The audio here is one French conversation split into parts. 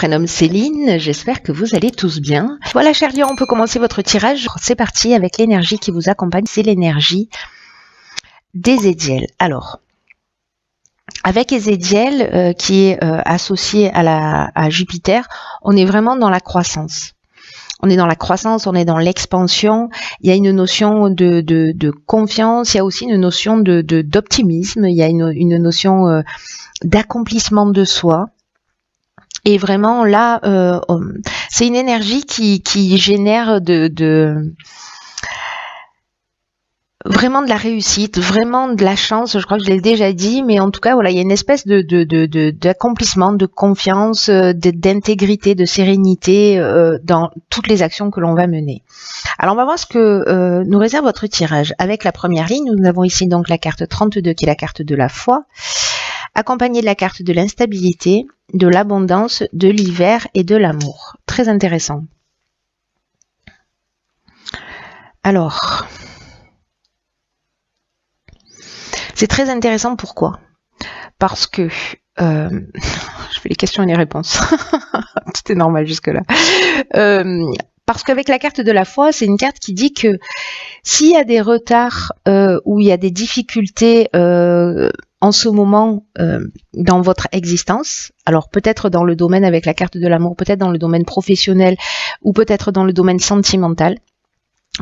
prénomme Céline, j'espère que vous allez tous bien. Voilà chers lions, on peut commencer votre tirage. C'est parti avec l'énergie qui vous accompagne, c'est l'énergie d'Ézéchiel. Alors, avec Ézéchiel qui est associé à Jupiter, on est vraiment dans la croissance. On est dans la croissance, on est dans l'expansion. Il y a une notion de confiance, il y a aussi une notion d'optimisme, il y a une notion d'accomplissement de soi. Et vraiment là, c'est une énergie qui génère vraiment de la réussite, vraiment de la chance. Je crois que je l'ai déjà dit, mais en tout cas, voilà, il y a une espèce d'accomplissement, de confiance, d'intégrité, de sérénité dans toutes les actions que l'on va mener. Alors, on va voir ce que nous réserve votre tirage. Avec la première ligne, nous avons ici donc la carte 32 qui est la carte de la foi, accompagnée de la carte de l'instabilité, de l'abondance, de l'hiver et de l'amour. Très intéressant. Alors, c'est très intéressant, pourquoi? Parce que, je fais les questions et les réponses, tout est normal jusque-là. Parce qu'avec la carte de la foi, c'est une carte qui dit que s'il y a des retards ou il y a des difficultés en ce moment dans votre existence, alors peut-être dans le domaine avec la carte de l'amour, peut-être dans le domaine professionnel ou peut-être dans le domaine sentimental,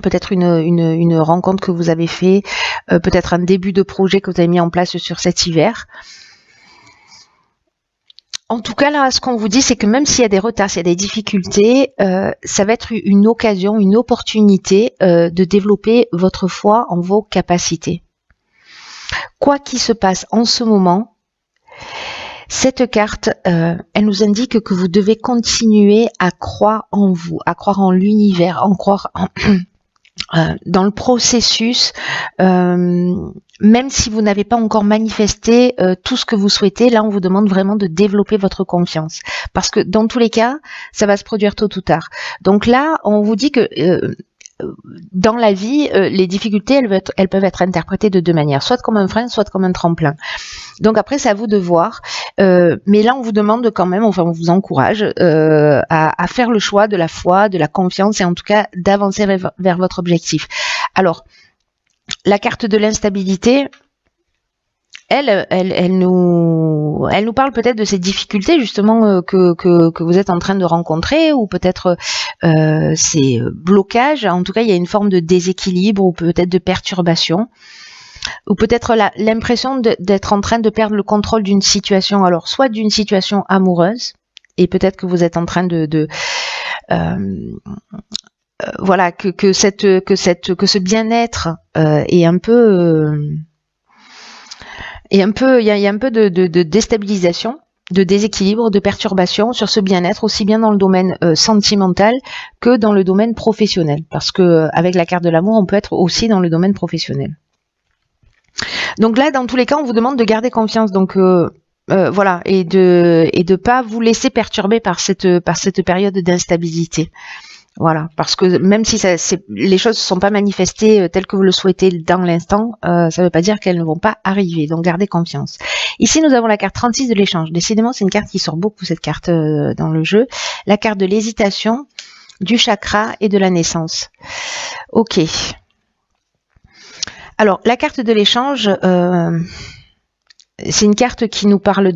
peut-être une rencontre que vous avez fait, peut-être un début de projet que vous avez mis en place sur cet hiver. En tout cas, là, ce qu'on vous dit, c'est que même s'il y a des retards, s'il y a des difficultés, ça va être une occasion, une opportunité de développer votre foi en vos capacités. Quoi qu'il se passe en ce moment, cette carte, elle nous indique que vous devez continuer à croire en vous, à croire en l'univers, à croire dans le processus, même si vous n'avez pas encore manifesté tout ce que vous souhaitez, là on vous demande vraiment de développer votre confiance. Parce que dans tous les cas, ça va se produire tôt ou tard. Donc là, on vous dit que dans la vie, les difficultés, elles peuvent être interprétées de deux manières, soit comme un frein, soit comme un tremplin. Donc après, c'est à vous de voir. Mais là, on vous demande quand même, enfin, on vous encourage à faire le choix de la foi, de la confiance et en tout cas d'avancer vers votre objectif. Alors, la carte de l'instabilité, elle nous parle peut-être de ces difficultés justement que vous êtes en train de rencontrer, ou peut-être ces blocages. En tout cas, il y a une forme de déséquilibre ou peut-être de perturbation, ou peut-être l'impression d'être en train de perdre le contrôle d'une situation. Alors, soit d'une situation amoureuse, et peut-être que vous êtes en train voilà, que ce bien-être est un peu il y a un peu de déstabilisation, de déséquilibre, de perturbation sur ce bien-être, aussi bien dans le domaine sentimental que dans le domaine professionnel. Parce que avec la carte de l'amour, on peut être aussi dans le domaine professionnel. Donc là, dans tous les cas, on vous demande de garder confiance. Donc voilà, et de pas vous laisser perturber par cette période d'instabilité. Voilà, parce que même si les choses ne sont pas manifestées telles que vous le souhaitez dans l'instant, ça ne veut pas dire qu'elles ne vont pas arriver, donc gardez confiance. Ici, nous avons la carte 36 de l'échange. Décidément, c'est une carte qui sort beaucoup, cette carte dans le jeu. La carte de l'hésitation, du chakra et de la naissance. Ok. Alors, la carte de l'échange, c'est une carte qui nous parle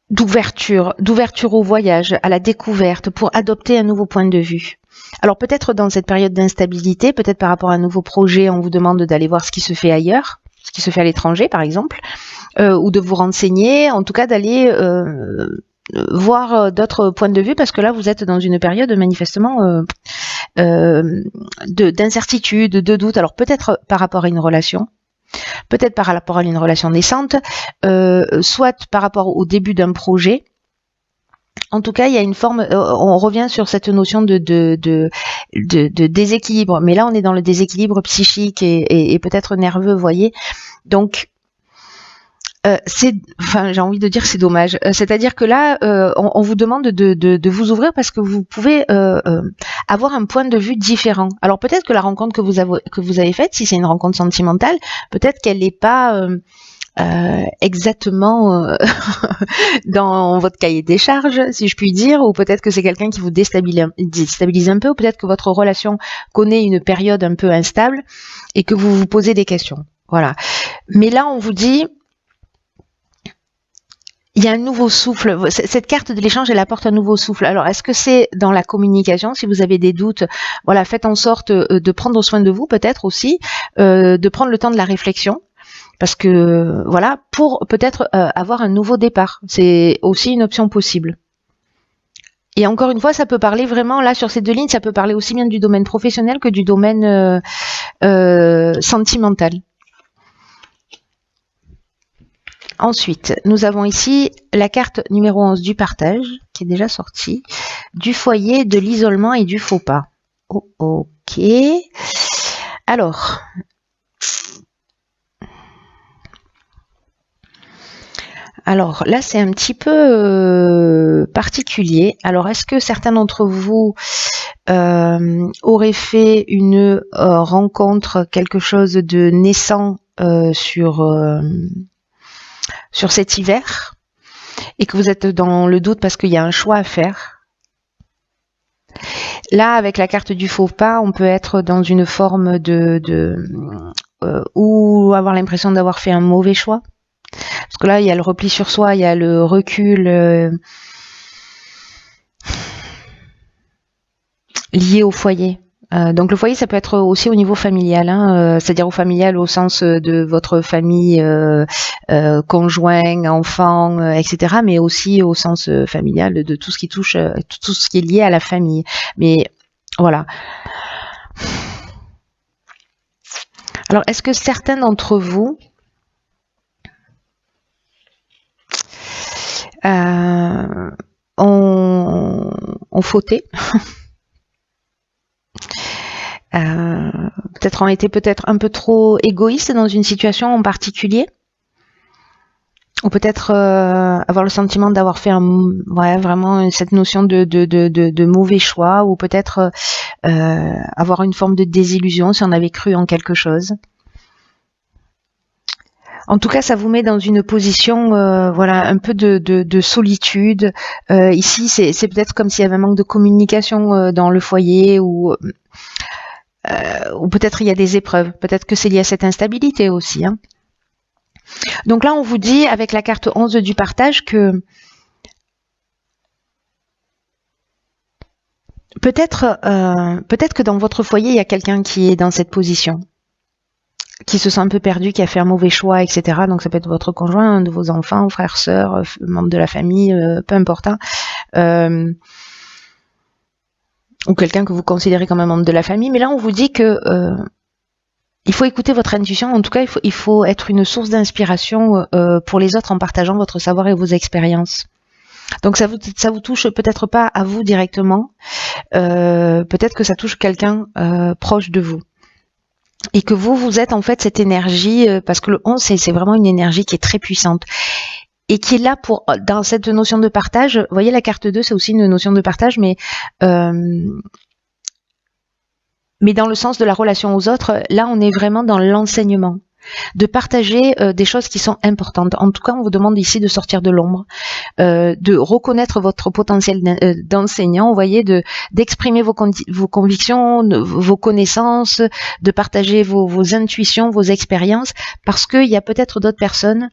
d'ouverture au voyage, à la découverte, pour adopter un nouveau point de vue. Alors peut-être dans cette période d'instabilité, peut-être par rapport à un nouveau projet, on vous demande d'aller voir ce qui se fait ailleurs, ce qui se fait à l'étranger par exemple, ou de vous renseigner, en tout cas d'aller voir d'autres points de vue, parce que là vous êtes dans une période manifestement d'incertitude, de doute. Alors peut-être par rapport à une relation, peut-être par rapport à une relation naissante, soit par rapport au début d'un projet. En tout cas, il y a une forme, on revient sur cette notion de déséquilibre, mais là on est dans le déséquilibre psychique et peut-être nerveux, vous voyez. Donc j'ai envie de dire que c'est dommage. C'est-à-dire que là, on vous demande de vous ouvrir parce que vous pouvez avoir un point de vue différent. Alors peut-être que la rencontre que vous avez faite, si c'est une rencontre sentimentale, peut-être qu'elle n'est pas exactement dans votre cahier des charges, si je puis dire, ou peut-être que c'est quelqu'un qui vous déstabilise un peu, ou peut-être que votre relation connaît une période un peu instable et que vous vous posez des questions. Voilà. Mais là, on vous dit, il y a un nouveau souffle. Cette carte de l'échange, elle apporte un nouveau souffle. Alors, est-ce que c'est dans la communication? Si vous avez des doutes, voilà, faites en sorte de prendre soin de vous, peut-être aussi, de prendre le temps de la réflexion. Parce que, voilà, pour peut-être avoir un nouveau départ. C'est aussi une option possible. Et encore une fois, ça peut parler vraiment, là, sur ces deux lignes, ça peut parler aussi bien du domaine professionnel que du domaine sentimental. Ensuite, nous avons ici la carte numéro 11 du partage, qui est déjà sortie, du foyer, de l'isolement et du faux pas. Oh, ok. Alors... Alors là, c'est un petit peu particulier. Alors, est-ce que certains d'entre vous auraient fait une rencontre, quelque chose de naissant sur cet hiver et que vous êtes dans le doute parce qu'il y a un choix à faire? Là, avec la carte du faux pas, on peut être dans une forme ou avoir l'impression d'avoir fait un mauvais choix. Parce que là, il y a le repli sur soi, il y a le recul lié au foyer. Donc le foyer, ça peut être aussi au niveau familial, hein, c'est-à-dire au familial au sens de votre famille, conjoint, enfant, etc., mais aussi au sens familial de tout ce qui touche, tout ce qui est lié à la famille. Mais voilà. Alors, est-ce que certains d'entre vous ont fauté, peut-être ont été un peu trop égoïstes dans une situation en particulier, ou peut-être avoir le sentiment d'avoir fait vraiment cette notion de mauvais choix, ou peut-être avoir une forme de désillusion si on avait cru en quelque chose. En tout cas, ça vous met dans une position, voilà, un peu de solitude. Ici, c'est peut-être comme s'il y avait un manque de communication dans le foyer, ou peut-être il y a des épreuves. Peut-être que c'est lié à cette instabilité aussi. Hein. Donc là, on vous dit, avec la carte 11 du partage, que peut-être que dans votre foyer, il y a quelqu'un qui est dans cette position, qui se sent un peu perdu, qui a fait un mauvais choix, etc. Donc ça peut être votre conjoint, un de vos enfants, frères, sœurs, membres de la famille, peu importe. Hein. Ou quelqu'un que vous considérez comme un membre de la famille. Mais là, on vous dit que il faut écouter votre intuition. En tout cas, il faut être une source d'inspiration pour les autres en partageant votre savoir et vos expériences. Donc ça vous touche peut-être pas à vous directement. Peut-être que ça touche quelqu'un proche de vous. Et que vous êtes en fait cette énergie, parce que le 11, c'est vraiment une énergie qui est très puissante. Et qui est là dans cette notion de partage. Vous voyez, la carte 2, c'est aussi une notion de partage, mais dans le sens de la relation aux autres, là, on est vraiment dans l'enseignement. De partager des choses qui sont importantes. En tout cas, on vous demande ici de sortir de l'ombre, de reconnaître votre potentiel d'enseignant, vous voyez, d'exprimer vos convictions, vos connaissances, de partager vos intuitions, vos expériences, parce qu'il y a peut-être d'autres personnes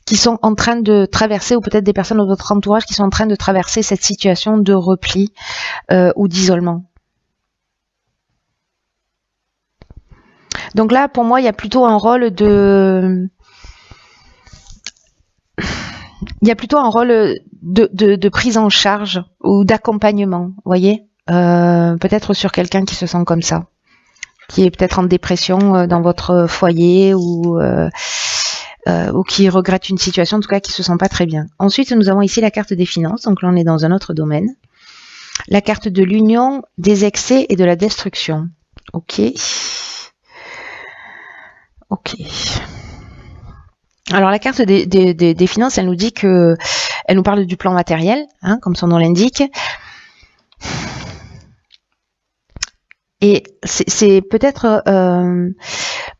qui sont en train de traverser, ou peut-être des personnes de votre entourage qui sont en train de traverser cette situation de repli ou d'isolement. Donc là, pour moi, il y a plutôt un rôle de prise en charge ou d'accompagnement, vous voyez, peut-être sur quelqu'un qui se sent comme ça, qui est peut-être en dépression dans votre foyer, ou qui regrette une situation, en tout cas qui se sent pas très bien. Ensuite, nous avons ici la carte des finances, donc là on est dans un autre domaine. La carte de l'union, des excès et de la destruction. Ok. Ok. Alors la carte des finances, elle nous dit que, elle nous parle du plan matériel, hein, comme son nom l'indique. Et c'est peut-être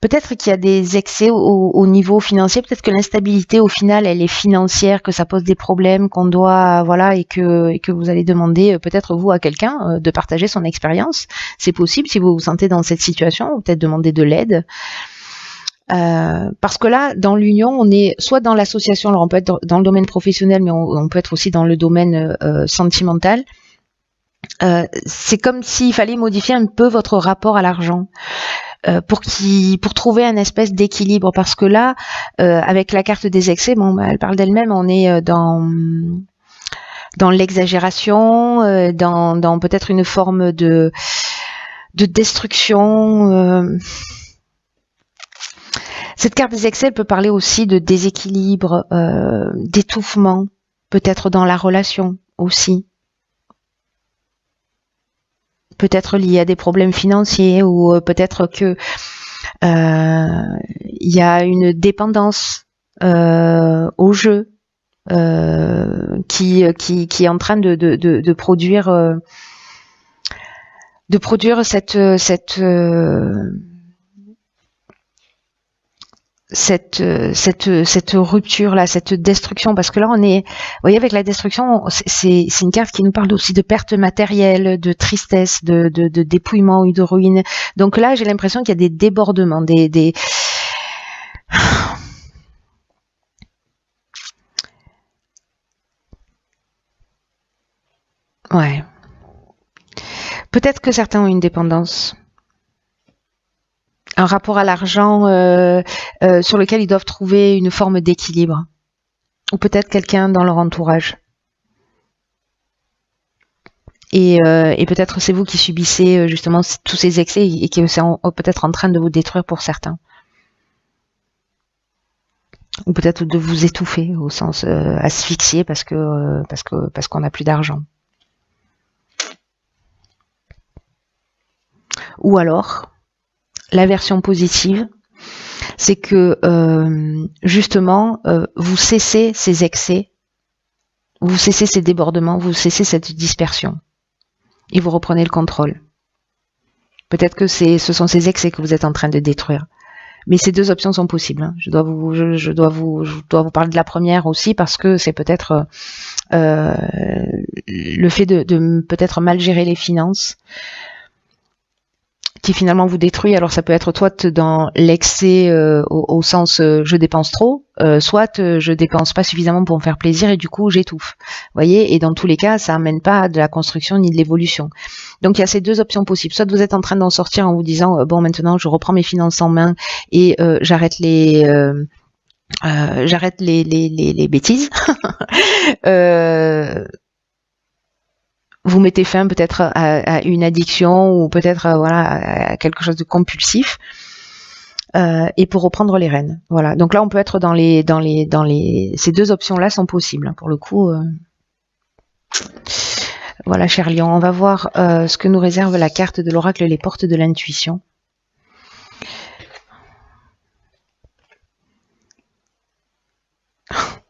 Peut-être qu'il y a des excès au niveau financier, peut-être que l'instabilité au final elle est financière, que ça pose des problèmes, qu'on doit voilà et que vous allez demander peut-être vous à quelqu'un de partager son expérience. C'est possible si vous vous sentez dans cette situation, ou peut-être demander de l'aide. Parce que là, dans l'union, on est soit dans l'association, alors on peut être dans le domaine professionnel, mais on peut être aussi dans le domaine sentimental. C'est comme s'il fallait modifier un peu votre rapport à l'argent pour trouver un espèce d'équilibre, parce que là, avec la carte des excès, bon, elle parle d'elle-même, on est dans l'exagération, dans peut-être une forme de destruction. Cette carte des excès, elle peut parler aussi de déséquilibre, d'étouffement, peut-être dans la relation aussi. Peut-être lié à des problèmes financiers, ou peut-être que il y a une dépendance au jeu qui est en train de produire cette rupture là, cette destruction, parce que là on est, vous voyez, avec la destruction, c'est une carte qui nous parle aussi de perte matérielle, de tristesse, de dépouillement ou de ruine. Donc là j'ai l'impression qu'il y a des débordements, ouais. Peut-être que certains ont une dépendance, un rapport à l'argent sur lequel ils doivent trouver une forme d'équilibre, ou peut-être quelqu'un dans leur entourage. Et peut-être c'est vous qui subissez justement tous ces excès, et que c'est peut-être en train de vous détruire pour certains, ou peut-être de vous étouffer au sens asphyxier parce qu'on n'a plus d'argent. Ou alors la version positive, c'est que justement vous cessez ces excès, vous cessez ces débordements, vous cessez cette dispersion et vous reprenez le contrôle. Peut-être que ce sont ces excès que vous êtes en train de détruire. Mais ces deux options sont possibles. Hein. Je dois vous parler de la première aussi, parce que c'est peut-être le fait de peut-être mal gérer les finances qui finalement vous détruit. Alors ça peut être soit dans l'excès au sens je dépense trop, soit je dépense pas suffisamment pour me faire plaisir et du coup j'étouffe. Vous voyez, et dans tous les cas ça amène pas de la construction ni de l'évolution. Donc il y a ces deux options possibles. Soit vous êtes en train d'en sortir en vous disant bon, maintenant je reprends mes finances en main et j'arrête les bêtises. Vous mettez fin peut-être à une addiction, ou peut-être voilà, à quelque chose de compulsif, et pour reprendre les rênes. Voilà. Donc là, on peut être dans ces deux options-là sont possibles. Pour le coup, voilà, cher Lion, on va voir ce que nous réserve la carte de l'oracle, les portes de l'intuition.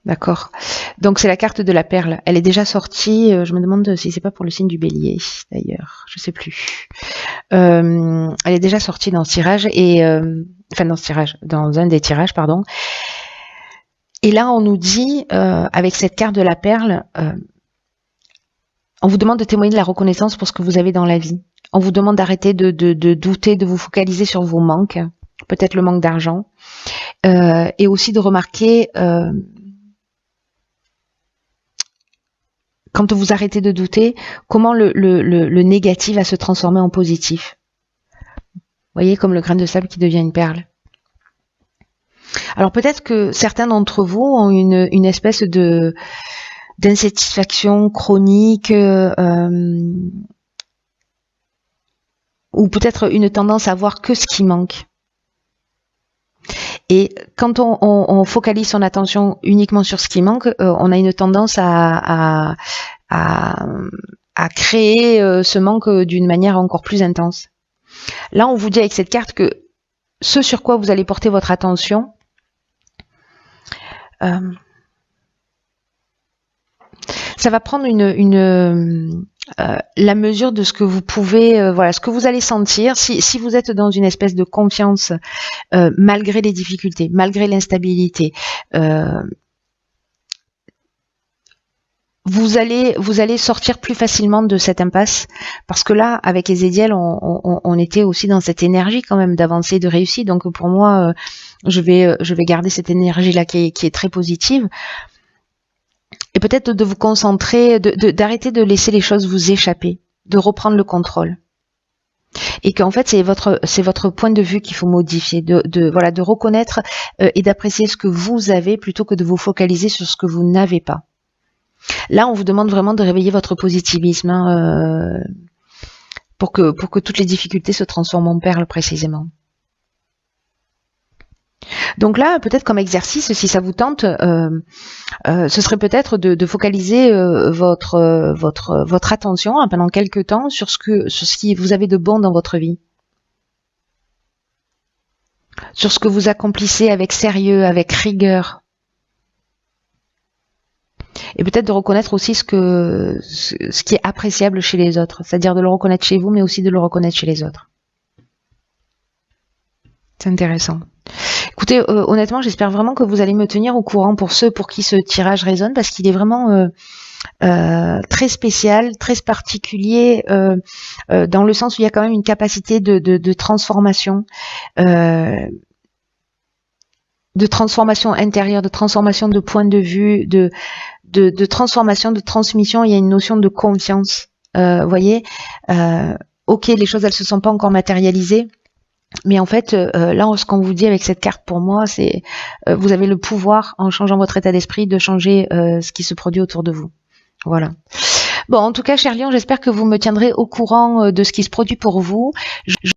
D'accord. Donc c'est la carte de la perle. Elle est déjà sortie. Je me demande si c'est pas pour le signe du Bélier, d'ailleurs. Je sais plus. Elle est déjà sortie dans ce tirage dans un des tirages, pardon. Et là, on nous dit avec cette carte de la perle, on vous demande de témoigner de la reconnaissance pour ce que vous avez dans la vie. On vous demande d'arrêter de douter, de vous focaliser sur vos manques, peut-être le manque d'argent, et aussi de remarquer. Quand vous arrêtez de douter, comment le négatif va se transformer en positif. Vous voyez, comme le grain de sable qui devient une perle. Alors peut-être que certains d'entre vous ont une espèce d'insatisfaction chronique, ou peut-être une tendance à voir que ce qui manque. Et quand on focalise son attention uniquement sur ce qui manque, on a une tendance à créer ce manque d'une manière encore plus intense. Là, on vous dit avec cette carte que ce sur quoi vous allez porter votre attention, ça va prendre une la mesure de ce que vous pouvez, voilà, ce que vous allez sentir. Si vous êtes dans une espèce de confiance, malgré les difficultés, malgré l'instabilité, vous allez sortir plus facilement de cette impasse, parce que là, avec Ezekiel, on était aussi dans cette énergie quand même d'avancer, de réussir. Donc pour moi, je vais garder cette énergie là qui est très positive. Et peut-être de vous concentrer, d'arrêter de laisser les choses vous échapper, de reprendre le contrôle. Et qu'en fait, c'est votre point de vue qu'il faut modifier, de reconnaître et d'apprécier ce que vous avez plutôt que de vous focaliser sur ce que vous n'avez pas. Là, on vous demande vraiment de réveiller votre positivisme, hein, pour que toutes les difficultés se transforment en perles précisément. Donc là, peut-être comme exercice, si ça vous tente, ce serait peut-être de focaliser votre attention, hein, pendant quelques temps sur ce qui vous avez de bon dans votre vie, sur ce que vous accomplissez avec sérieux, avec rigueur, et peut-être de reconnaître aussi ce qui est appréciable chez les autres, c'est-à-dire de le reconnaître chez vous, mais aussi de le reconnaître chez les autres. C'est intéressant. Écoutez, honnêtement, j'espère vraiment que vous allez me tenir au courant pour ceux pour qui ce tirage résonne, parce qu'il est vraiment très spécial, très particulier, dans le sens où il y a quand même une capacité de transformation, de transformation intérieure, de transformation de point de vue, de transformation, de transmission. Il y a une notion de confiance. Voyez, ok, les choses elles se sont pas encore matérialisées. Mais en fait, là, ce qu'on vous dit avec cette carte, pour moi, c'est vous avez le pouvoir, en changeant votre état d'esprit, de changer ce qui se produit autour de vous. Voilà. Bon, en tout cas, cher Lion, j'espère que vous me tiendrez au courant de ce qui se produit pour vous.